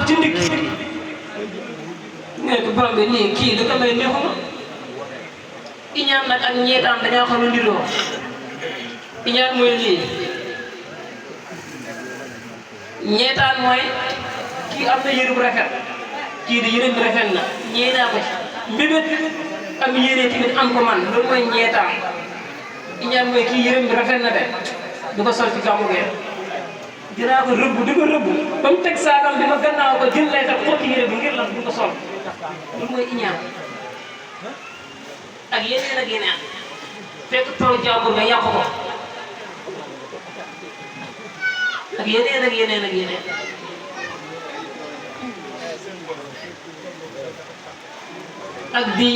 ci ndig ne ko borom bi nii kii li ko may neexuma iñaan nag ak ñeetaan dañoo xam ne ndiroo iñaan mooy lii ñeetaan mooy kii am na yére bu rafet kii di yére bi rafet na ñeenaa ko ci mbébét am yére tamit am ko man loolu mooy ñeetaan iñaan mooy kii yére bi rafet na de du ko sol ci gàmmu gee dinaa ko rëbb di ko rëbb ba mu teg saagam bi ma gannaaw ko jël lay tax xotti yére bi ngir lan du ko sol loolu mooy iñaan ak yeneen ak yeneen fekk toolu jàmbur nga yàq ko ak yeneen ak yeneen ak yeneen ak di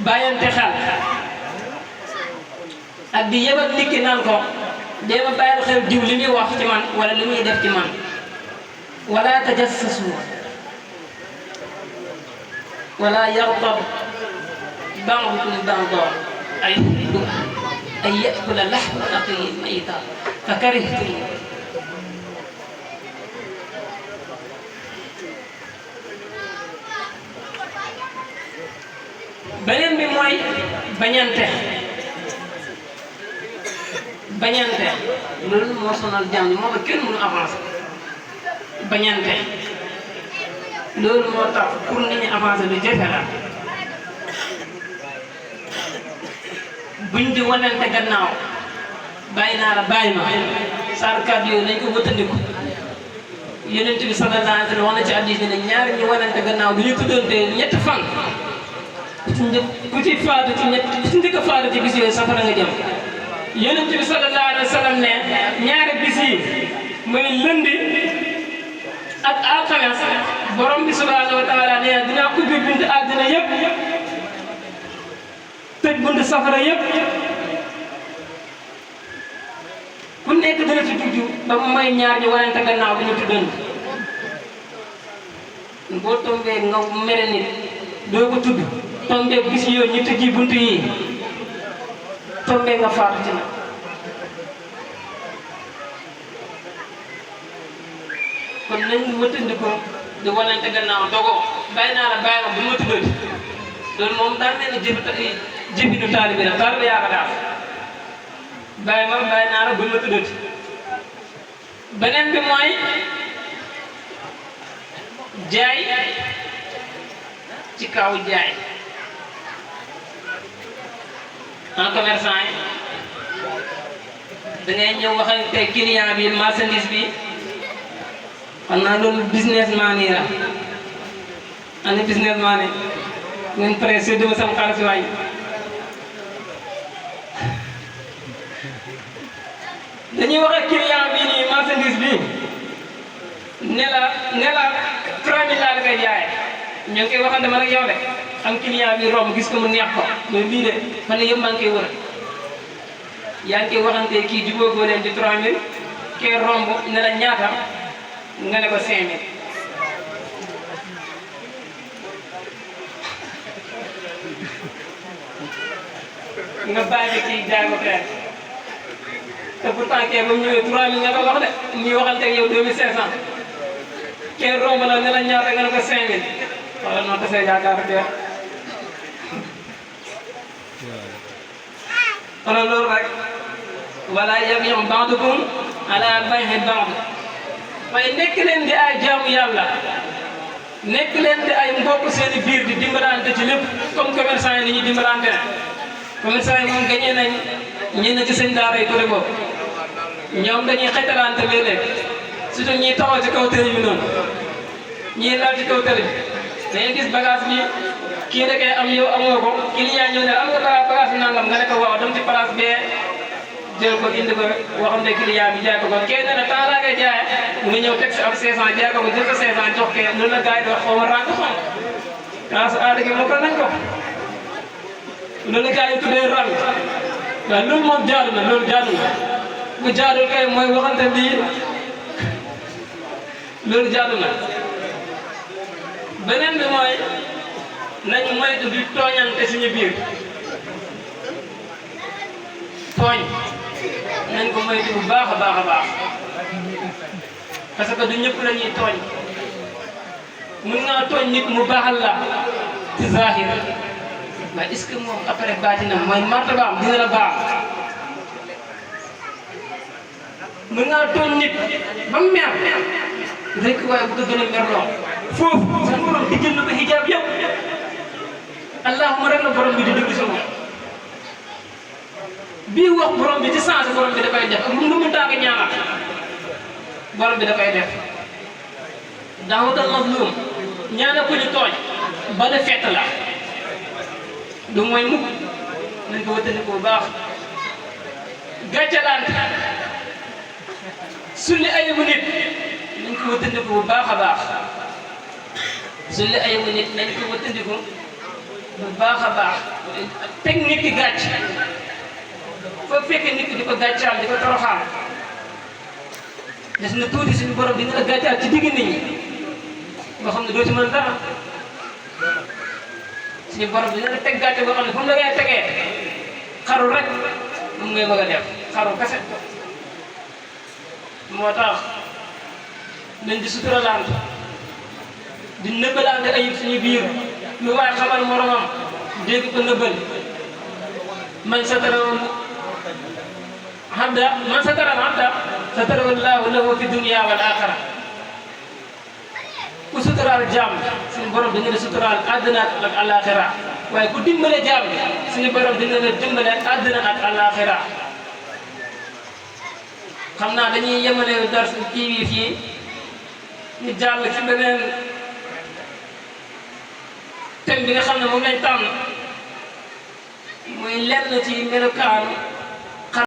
bàyyante xel ak di yebal nit ki naan ko dee ma bàyyil xel diw li muy wax ci man wala li muy def ci man wala tajassasu wala yartab ba'dukum ba'dan ay ya'kula lahma akhihi maytan fakarihtum beneen bi mooy bañante loolu moo sonal jàmm ñi moo ba kenn mënu avancer bañante loolu moo tax pour nit ñi avancer lu jafe la buñ di wanante gannaaw bàyyi naa la bàyyi ma saarkat yooyu nañ ko wëtandiku Yonent bi sallallahu alayhi wa sallam wax na ci hadiis ne ñaari ñu wanante gannaaw du ñu tuddante ñetti fan ku ci faatu ci ñett ku ci njëkk a faatu ci bis yooyu safara nga jëm Yonent bi sallallahu alayhi wa sallam ne ñaari bis yi mooy lundi ak alxames borom bi subhanahu wa taala ne dinaa ubbi buntu àddina yëpp tëj buntu safara yëpp ku nekk dana ci dugg ba mu may ñaar ñu wanante gannaaw bi ñu tuddoon boo tombee nga mere nit doo ko tudd tombee bis yooyu ñu tëjji buntu yi tombee nga faatu ci na kon nañ wëttandiku di wanante gannaaw dogoo bàyyi naa la bàyyi ma bu ma tuddati loolu moom daal mel ni jëfinu taalibe la taalibe yaa ko daal bàyyi ma bàyyi naa la bu ma tuddati beneen bi mooy jaay ci kaw jaay en commerçant yi da ngay ñëw waxante client bi marchandise bi xam naa loolu businessman yi la ana businessman yi ngeen pare sédduma sama xaalis waay dañuy wax ak client bi nii marchandise bi ne la 3000 laa la koy jaayee ñoo ngi koy waxante man ak yow de am client bi romb gis ko mu neex ko mais bii de fan yii yëpp maa ngi koy wër yaa ngi koy waxante kii jubóogoo leen di 3000 kee romb ne la ñaata nga ne ko 5000 nga bàyyi kii jaay ko fenn te pourtant kee ba mu ñëwee 3000 nga ko wax de ñuy waxante ak yow 2500 kee romb la ne la ñaata nga ne ko 5000 wala noo tasee yaakaar de wala loolu rek wala yabi'u ba'dukum ala bay'i ba'd waaye nekk leen di ay jaamu yàlla nekk leen di ay mbokk seen i biir di dimbalante ci lépp comme commerçant yi ni ñuy dimbalante ne commerçant yi moom gañee nañ ñenn ci seen daara yi côté boobu ñoom dañuy xetalante léeg-léeg surtout ñiy taxaw ci kaw tëri bi noonu ñiy laal ci kaw tëri bi dañuy gis bagage bi kii da koy am yow amoo ko client ñëw ne am nga bagage bi nangam nga ne ko waaw dem ci place bee jël ko indi ko waxam ne client bi jaay ko kenn ne temps laa koy jaayee mu ñëw teg si am 500 jaay ko jël ko 500 jox ke loolu la gars yi di wax xaw ma rànk xam grâce aada gi moo ko nañ ko loolu la gars yi tuddee rànk waaw loolu moom jaadu na loolu jaadu na bu jaadul kay mooy waxante lii loolu jaadu na beneen bi mooy nañu moytu di tooñante suñu biir tooñ nañ ko moytu bu baax a baax a baax parce que du ñëpp la ñuy tooñ mën ngaa tooñ nit mu baaxal la ci zahir waaye est-ce que moom après baatinam mooy martabaam dina la baax mën ngaa tooñ nit ba mu mer rek waaye bu ko gën a merloo foofu sa borom di jël na ko hijab yëpp allahuma rek la borom bi di déglu sa moom bii wax borom bi ci sens borom bi da koy def ak lu mu tàng ñaanal borom bi da koy def daawatal mazlum ñaanal ku ñu tooñ bala fett la du mooy mukk nañ ko wëttandi ko bu baax gàccalante sulli ayibu nit nañ ko wëttandi ko bu baax a baax sulli ayibu nit nañ ko wëttandi ko bu baax a baax teg nit ki gàcc foo fekkee nit ki di ko gàccaal di ko toroxaal des na tuuti suñu borom dina la gàccaal ci digg nit ñi nga xam ne doo ci mën dara suñu borom dina la teg gàcce boo xam ne fu mu la ngay tegee xaru rek moom ngay bëgg a def xaru kese moo tax nañ di suturalante di nëbbalante ayib suñu biir lu waay xamal moromam dégg ko nëbbal man satara abda satara wallaahu lahu fi dunya wal axira ku suturaal jaam suñu borom dina la suturaal àddina ak alaxira waaye ku dimbale jaam suñu borom dina la dimbale àddina ak alaxira xam naa dañuy yemale dar kii bi fii ñu jàll ci beneen thème bi nga xam ne moom lañ tànn muy lenn ci melokaanu